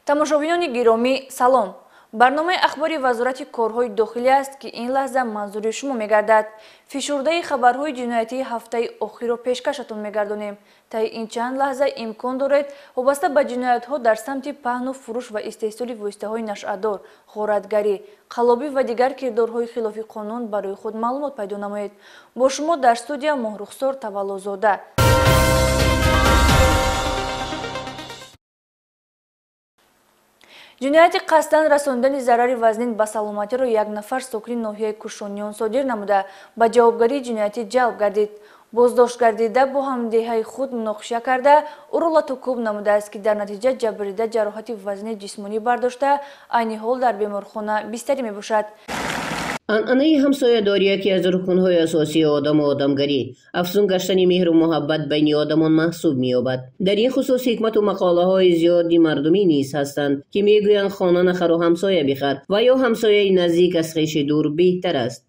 тамошобинони гиромӣ салом. барномаи ахбори вазорати корҳои дохилӣ аст ки ин лаҳза манзури шумо мегардад. фишурдаи хабарҳои ҷиноятии ҳафтаи охирро пешкашатон мегардонем. таи ин чанд лаҳза имкон доред вобаста ба ҷиноятҳо дар самти паҳну фурӯш ва истеҳсоли воситаҳои нашъатдор, ғоратгарӣ, қаллобӣ ва дигар кирдорҳои хилофи қонун барои худ маълумот пайдо намоед. бо шумо дар студия Моҳрухсор Таваллузода. ҷинояти қасдан расондани зарари вазнин ба саломатиро як нафар сокини ноҳияи Кушониён содир намуда ба ҷавобгарии ҷиноятӣ ҷалб гардид. боздоштгардида бо ҳамдиҳаи худ муноқиша карда, ӯро латукуб намудааст ки дар натиҷа ҷабрида ҷароҳати вазнини ҷисмонӣ бардошта, айни ҳол дар беморхона бистарӣ мебошад. анъанаи ҳамсоядорӣ яке аз рукунҳои асосии одаму одамгарӣ, афзун гаштани меҳру муҳаббат байни одамон маҳсуб меёбад. дар ин хусус ҳикмату мақолаҳои зиёди мардумӣ низ ҳастанд, ки мегӯянд хона нахару ҳамсоя бихар ва ё ҳамсояи наздик аз хеши дур беҳтар аст.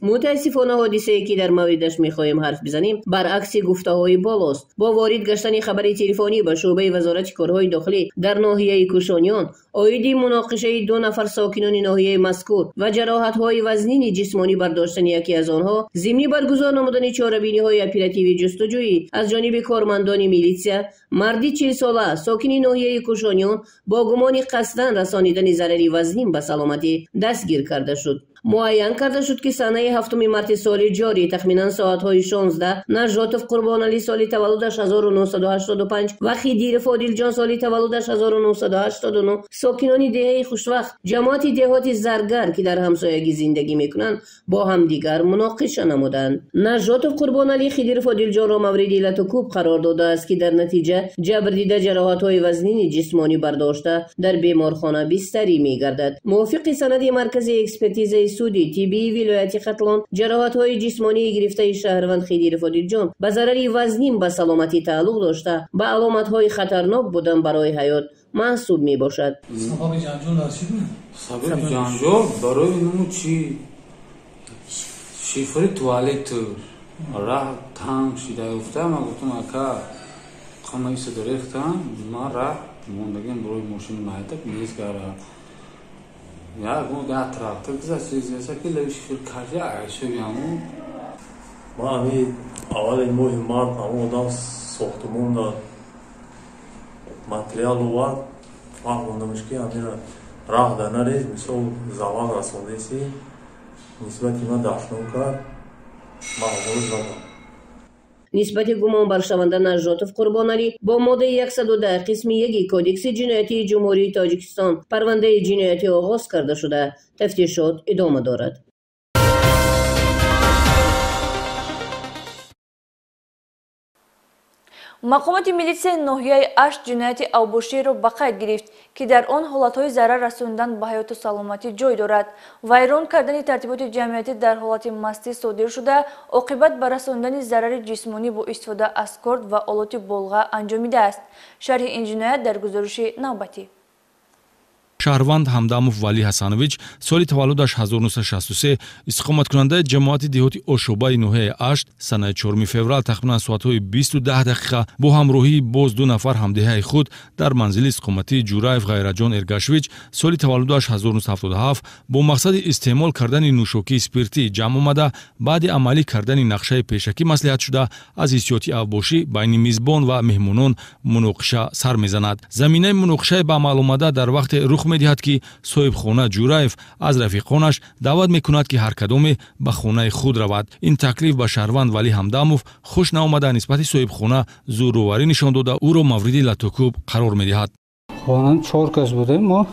мутаассифона ҳодисае ки дар мавридаш мехоҳем ҳарф бизанем баръакси гуфтаҳои болост. бо ворид гаштани хабари телефонӣ ба шуъбаи вазорати корҳои дохилӣ дар ноҳияи Кушониён оиди муноқишаи 2 нафар сокинони ноҳияи мазкур ва ҷароҳатҳои вазнини ҷисмонӣ бардоштани яке аз онҳо, зимнӣ баргузор намудани чорабиниҳои оперативи ҷустуҷӯӣ аз ҷониби кормандони милитсия, марди 40 сола сокини ноҳияи Кушониён бо гумони қасдан расонидани зарари вазнин ба саломатӣ дастгир карда шуд. муайян карда шуд ки санаи 7 марти соли ҷорӣ тахминан соатҳои 16 Нажотов Қурбоналӣ соли таваллудаш 1985 ва Хидиров Одилҷон соли таваллудаш 1989 сокинони деҳаи Хушвақт, ҷамоати деҳоти Заргар ки дар ҳамсоягӣ зиндагӣ мекунанд, бо ҳамдигар муноқиша намуданд. Нажотов Қурбоналӣ Хидиров Одилҷонро мавриди латукуб қарор додааст ки дар натиҷа ҷабрдида ҷароҳатҳои вазнини ҷисмонӣ бардошта дар беморхона бистарӣ мегардад. мувофиқи санади маркази экспертизаи суди тиббии вилояти Қатлон, ҷароҳатҳои ҷисмонии гирифтаи шаҳрванд Хидиров Одилҷон ба зарари вазнин ба саломатӣ тааллуқ дошта ба аломатҳои хатарнок будан барои ҳаёт маҳсуб мебошад. Сабаби ҷанҷол дар чӣ буд? Сабаби ҷанҷол барои ному чӣ? Шифри туалет раҳ танг шида уфта, ман гуфтам ака қамаи сада рехтам, ман раҳ мондагим барои мошини маҳайта мез кардам. Я гуга трактор гузашта ки лави шифр кашя айшавяму. Ман ами аввали моҳи март ҳамон одам сохтумонда материал овард, фаҳмондамаш ки амира раҳ дар нарез мисол завал расондеси нисбати ман дафнон кард, ман ҳаволо задам. нисбати гумонбаршаванда Нажотов Қурбоналӣ бо моддаи 110 қисми 1 кодекси ҷиноятии ҷумҳурии Тоҷикистон парвандаи ҷиноятӣ оғоз карда шуда, тафтишот идома дорад. мақомоти милитсияи ноҳияи Ашт ҷинояти авбошиеро ба қайд гирифт, ки дар он ҳолатҳои зарар расондан ба ҳаёту саломатӣ ҷой дорад. вайрон кардани тартиботи ҷамъиятӣ дар ҳолати мастӣ содир шуда, оқибат ба расондани зарари ҷисмонӣ бо истифода аз корд ва олоти болға анҷомидааст. шарҳи ин ҷиноят дар гузориши навбатӣ. шаҳрванд Ҳамдамов Валӣ Ҳасанович соли таваллудаш 1963 истиқоматкунандаи ҷамоати деҳоти Ошобаи ноҳияи Ашт санаи 4 феврал тахминан соатҳои 20:10 дақиқа бо ҳамроҳии боз 2 нафар ҳамдиҳаи худ дар манзили истиқоматии Ҷураев Ғайраҷон Эргашевич соли таваллудаш 1977 бо мақсади истеъмол кардани нӯшокии спиртӣ ҷамъ омада, баъди амалӣ кардани нақшаи пешакӣ маслиҳат шуда аз ҳиссиёти авбошӣ байни мизбон ва меҳмонон муноқиша сар мезанад. заминаи муноқишаи ба амал омада дар вақте рух медиҳад ки соҳибхона Ҷураев аз рафиқонаш даъват мекунад ки ҳар кадоме ба хонаи худ равад. ин таклиф ба шаҳрванд Валӣ Ҳамдамов хуш наомада нисбати соҳибхона зӯроварӣ нишон дода ӯро мавриди латукуб қарор медиҳад. хона 4 кас будем, мо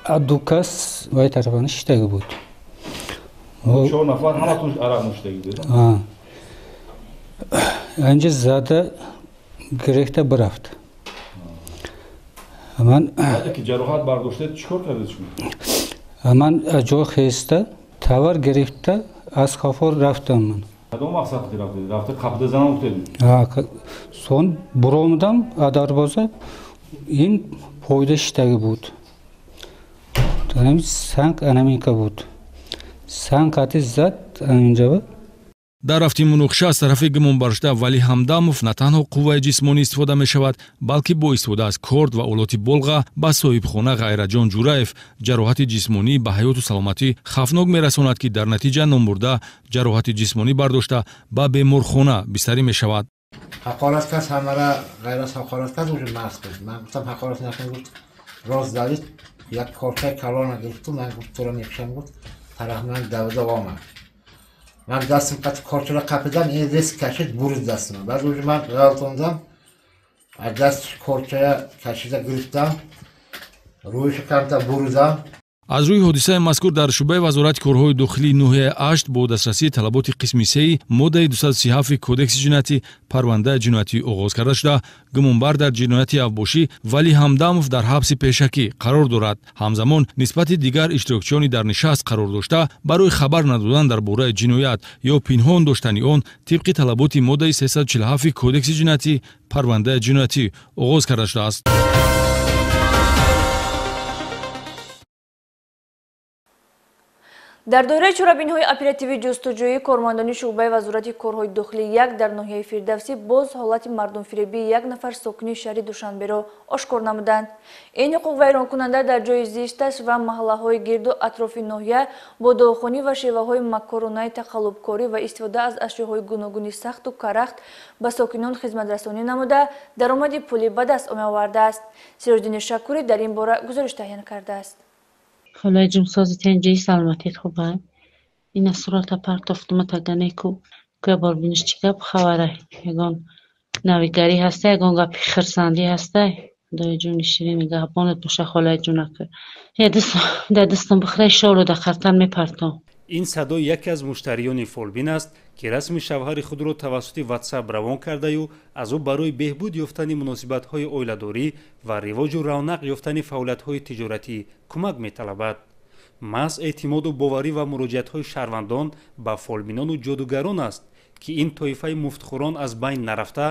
2 кас вай тарафан шиштаги буд. 4 нафар ҳаматун арақ нӯштаги буд. анҷа зада гирехта бирафт. من که جراحت برداشته چیکار کرده شما؟ من از جا خسته تاور گرفته از خفار رفتم من. کدام مقصد رفته؟ رفته قبضه زنم افتادی؟ سون برآمدم از دروازه این پایده شتگی بود. دارم سنگ انمی که بود. سنگ کتی زد اینجا. дар рафти муноқиша аз тарафи гумонбаршуда Вали Ҳамдамов на танҳо қувваи ҷисмонӣ истифода мешавад, балки бо истифода аз корд ва олоти болға ба соҳибхона Ғайраҷон Ҷураев ҷароҳати ҷисмонӣ ба ҳаёту саломатӣ хавфнок мерасонад, ки дар натиҷа номбурда ҷароҳати ҷисмонӣ бардошта ба беморхона бистарӣ мешавад. ҳақорат кард, ҳамара ғайр аз ҳақорат кард уже мағз буд. Ман гуфтам ҳақорат накун, гуфт роз давид, як кортаи калона гирифту, ман гуфт туро мекушам, гуфт тараф ман давида вомад. Ман дастим қати кортаро қапидам, ин риск кашид, бурид дастима. Баъд уже ман ғалтондам, аз даст кортаро кашида гирифтам, рӯйшо камта буридам. аз рӯи ҳодисаи мазкур дар шӯъбаи вазорати корҳои дохилии ноҳияи Ашт бо дастрасии талаботи қисми сеи моддаи 237 кодекси ҷиноятӣ парвандаи ҷиноятӣ оғоз карда шуда, гумонбар дар ҷинояти авбошӣ Вали Ҳамдамов дар ҳабси пешакӣ қарор дорад. ҳамзамон нисбати дигар иштирокчиёни дар нишаст қарор дошта, барои хабар надодан дар бораи ҷиноят ё пинҳон доштани он тибқи талаботи моддаи 347 кодекси ҷиноятӣ парвандаи ҷиноятӣ оғоз карда шудааст. дар доираи чорабинҳои оперативии ҷустуҷӯӣ кормандони шуъбаи вазорати корҳои дохилӣ 1 дар ноҳияи Фирдавсӣ боз ҳолати мардумфиребии як нафар сокини шаҳри Душанберо ошкор намуданд. ин ҳуқуқвайронкунанда дар ҷои зишташ ва маҳаллаҳои гирду атрофи ноҳия бо дохонӣ ва шеваҳои маккоронаи тақаллубкорӣ ва истифода аз ашёҳои гуногуни сахту карахт ба сокинон хизматрасонӣ намуда даромади пулӣ ба даст омевардааст. Сироҷдини Шакурӣ дар ин бора гузориш таҳиян кардааст. Хулай ҷумсози тенҷаи саломатит хубай. Ина сурата партофтума таганеку кӯя борбиниш чикап хабарай. Ягон навигари ҳастай, ягон гапи хирсандӣ ҳастай. Худои ҷуни ширини гаҳбонат боша холай ҷунака. Дадистон бихрай шолу да қартан мепартом. ин садои яке аз муштариёни фолбин аст, ки расми шавҳари худро тавассути WhatsApp равон кардаю аз ӯ барои беҳбуд ёфтани муносибатҳои оиладорӣ ва ривоҷу равнақ ёфтани фаъолиятҳои тиҷоратӣ кӯмак металабад. маҳз эътимоду боварӣ ва муроҷиатҳои шаҳрвандон ба фолбинону ҷодугарон аст, ки ин тоифаи муфтхӯрон аз байн нарафта,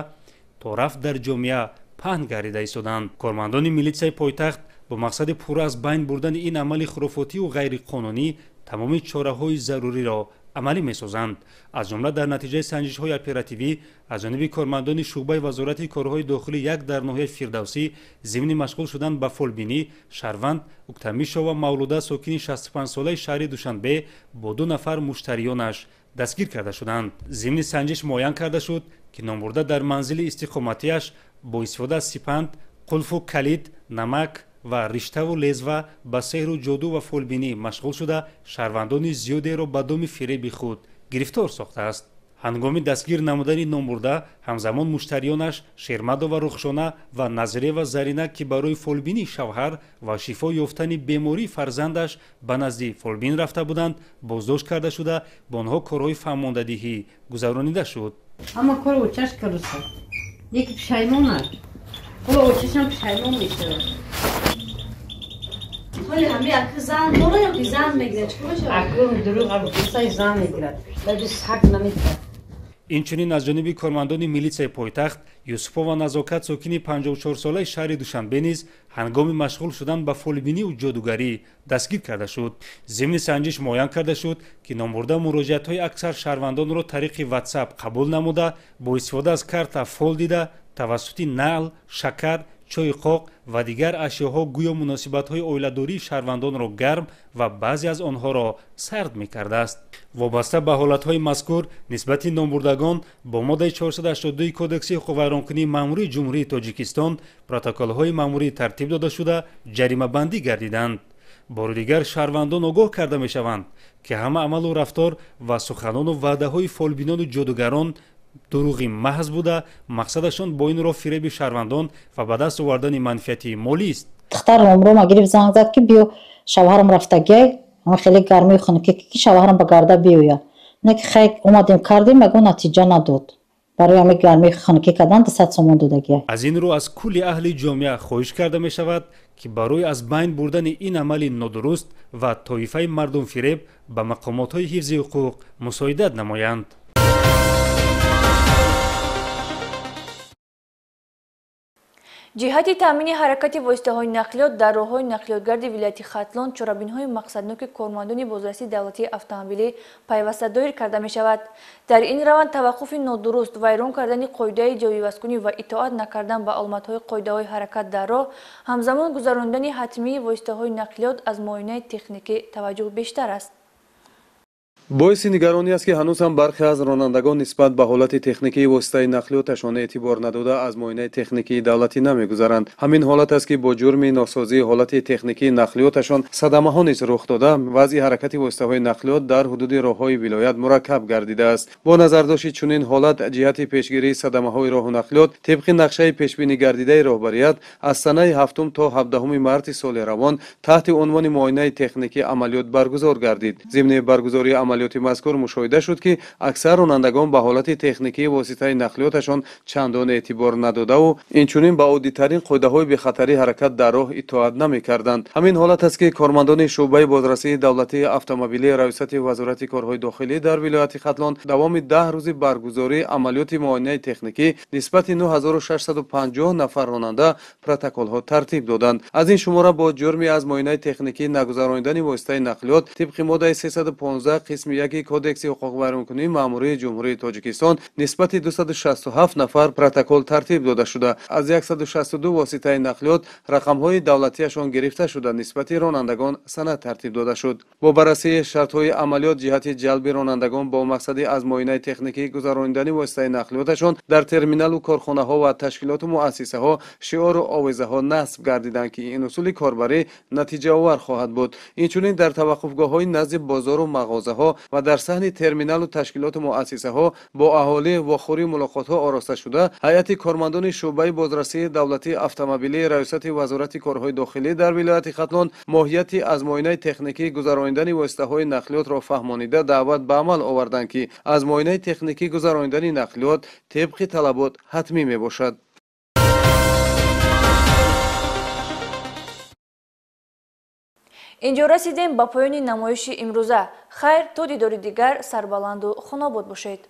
то рафт дар ҷомеа паҳн гардида истоданд. Кормандони милитсияи пойтахт бо мақсади пурра аз байн бурдани ин амали хурофотию ғайриқонунӣ тамоми чораҳои заруриро амалӣ месозанд. аз ҷумла дар натиҷаи санҷишҳои оперативӣ аз ҷониби кормандони шуъбаи вазорати корҳои дохилӣ 1 дар ноҳияи Фирдавсӣ зимни машғул шудан ба фолбинӣ шаҳрванд Уктамишова Мавлуда сокини 65-солаи шаҳри Душанбе бо 2 нафар муштарионаш дастгир карда шуданд. зимни санҷиш муайян карда шуд, ки номбурда дар манзили истиқоматиаш бо истифода аз сипанд, қулфу калид, намак ва риштаву лезва ба сеҳру ҷоду ва фолбинӣ машғул шуда шаҳрвандони зиёдеро ба доми фиреби худ гирифтор сохтааст. ҳангоми дастгир намудани номбурда ҳамзамон муштарионаш Шермадова Рухшона ва Назирева Зарина, ки барои фолбинии шавҳар ва шифо ёфтани бемории фарзандаш ба назди фолбин рафта буданд, боздошт карда шуда ба онҳо корҳои фаҳмондадиҳӣ гузаронида шуд. Ама кор учаш каруса. Яки пишаймон аст. Ола учашам пишаймон мешавад. ولی همه اکو زن داره یا که زن میگیره چی باشه؟ اکو دروغ البته زن میگیره ولی حق نمیگیره. инчунин аз ҷониби кормандони милитсияи пойтахт Юсупова Назокат сокини 54-солаи шаҳри Душанбе низ ҳангоми машғул шудан ба фолбинию ҷодугарӣ дастгир карда шуд. зимни санҷиш муайян карда шуд, ки номбурда муроҷиатҳои аксар шаҳрвандонро тариқи WhatsApp қабул намуда бо истифода аз карта фол дида тавассути наъл, шакар, чойи қоқ ва дигар ашёҳо гӯё муносибатҳои оиладории шаҳрвандонро гарм ва баъзе аз онҳоро сард мекардааст. вобаста ба ҳолатҳои мазкур нисбати номбурдагон бо моддаи 482 кодекси ҳуқуқвайронкунии маъмурии ҷумҳурии Тоҷикистон протоколҳои маъмурӣ тартиб дода шуда ҷаримабандӣ гардиданд. бори дигар шаҳрвандон огоҳ карда мешаванд, ки ҳама амалу рафтор ва суханону ваъдаҳои фолбинону ҷодугарон дуруғи маҳз буда мақсадашон бо ин роҳ фиреби шаҳрвандон ва ба даст овардани манфиати молист. духтар номро гирифт занг зад ки биё шавҳарам рафтагиай ама хеле гармии хунуки ки шавҳарам ба гарда биёя не ки хай омадем кардем ягон натиҷа надод барои ҳами гармии хунуки кардан 200 сомон додагиай. аз ин рӯ аз кулли аҳли ҷомеа хоҳиш карда мешавад, ки барои аз байн бурдани ин амали нодуруст ва тоифаи мардумфиреб ба мақомотҳои ҳифзи ҳуқуқ мусоидат намоянд. ҷиҳати таъмини ҳаракати воситаҳои нақлиёт дар роҳҳои нақлиётгарди вилояти Хатлон чорабинҳои мақсадноки кормандони бозрасии давлатии автомобилӣ пайваста доир карда мешавад. Дар ин раванд таваққуфи нодуруст, вайрон кардани қоидаи ҷойивазкунӣ ва итоат накардан ба олмадҳои қоидаҳои ҳаракат дар роҳ, ҳамзамон гузарондани ҳатмии воситаҳои нақлиёт аз муоинаи техникӣ таваҷҷуҳ бештар аст. боиси нигаронӣ аст ки ҳанӯз ҳам бархе аз ронандагон нисбат ба ҳолати техникии воситаи нақлиёташон эътибор надода аз муоинаи техникии давлатӣ намегузаранд. ҳамин ҳолат аст ки бо ҷурми носозии ҳолати техникии нақлиёташон садамаҳо низ рух дода, вазъи ҳаракати воситаҳои нақлиёт дар ҳудуди роҳҳои вилоят мураккаб гардидааст. бо назардошти чунин ҳолат, ҷиҳати пешгирии садамаҳои роҳу нақлиёт тебқи нақшаи пешбинигардидаи роҳбарият аз санаи 7 то 17 марти соли равон таҳти унвони муоинаи техникӣ амалиёт баргузор гардид. зимни баргузории амалиёти мазкур мушоҳида шуд ки аксар ронандагон ба ҳолати техникии воситаи нақлиёташон чандон эътибор надодаву инчунин ба оддитарин қоидаҳои бехатарии ҳаракат дар роҳ итоат намекарданд. ҳамин ҳолат аст ки кормандони шуъбаи бозрасии давлатии автомобилии рависати вазорати корҳои дохилӣ дар вилояти Хатлон давоми 10 рӯзи баргузории амалиёти муоинаи техникӣ нисбати 9650 нафар ронанда протоколҳо тартиб доданд. аз ин шумора бо ҷурми аз муоинаи техникӣ нагузарондани воситаи нақлиёт тибқи моддаи 315 қисми 1 кодекси ҳуқуқбайронкунии маъмурии ҷумҳурии Тоҷикистон нисбати 267 нафар протокол тартиб дода шуда, аз 162 воситаи нақлиёт рақамҳои давлатиашон гирифта шуда нисбати ронандагон санад тартиб дода шуд. бо баррасии шартҳои амалиёт ҷиҳати ҷалби ронандагон бо мақсади аз муоинаи техникӣ гузарондани воситаи нақлиёташон дар терминалу корхонаҳо ва ташкилоту муассисаҳо шиору овезаҳо насб гардиданд ки ин усули корбарӣ натиҷаовар хоҳад буд. инчунин дар таваққуфгоҳҳои назди бозору мағозаҳо ва дар саҳни терминалу ташкилоту муассисаҳо бо аҳолӣ вохӯрӣ мулоқотҳо ороста шуда, ҳайати кормандони шуъбаи бозрасии давлатии автомобилии рависати вазорати корҳои дохилӣ дар вилояти Хатлон моҳияти аз муоинаи техникии гузарондани воситаҳои нақлиётро фаҳмонида даъват ба амал оварданд ки аз муоинаи техникӣ гузарондани нақлиёт тебқи талабот ҳатмӣ мебошад. инҷо расидем ба поёни намоиши имрӯза. хайр, то дидори дигар, сарбаланду хунобод бошед.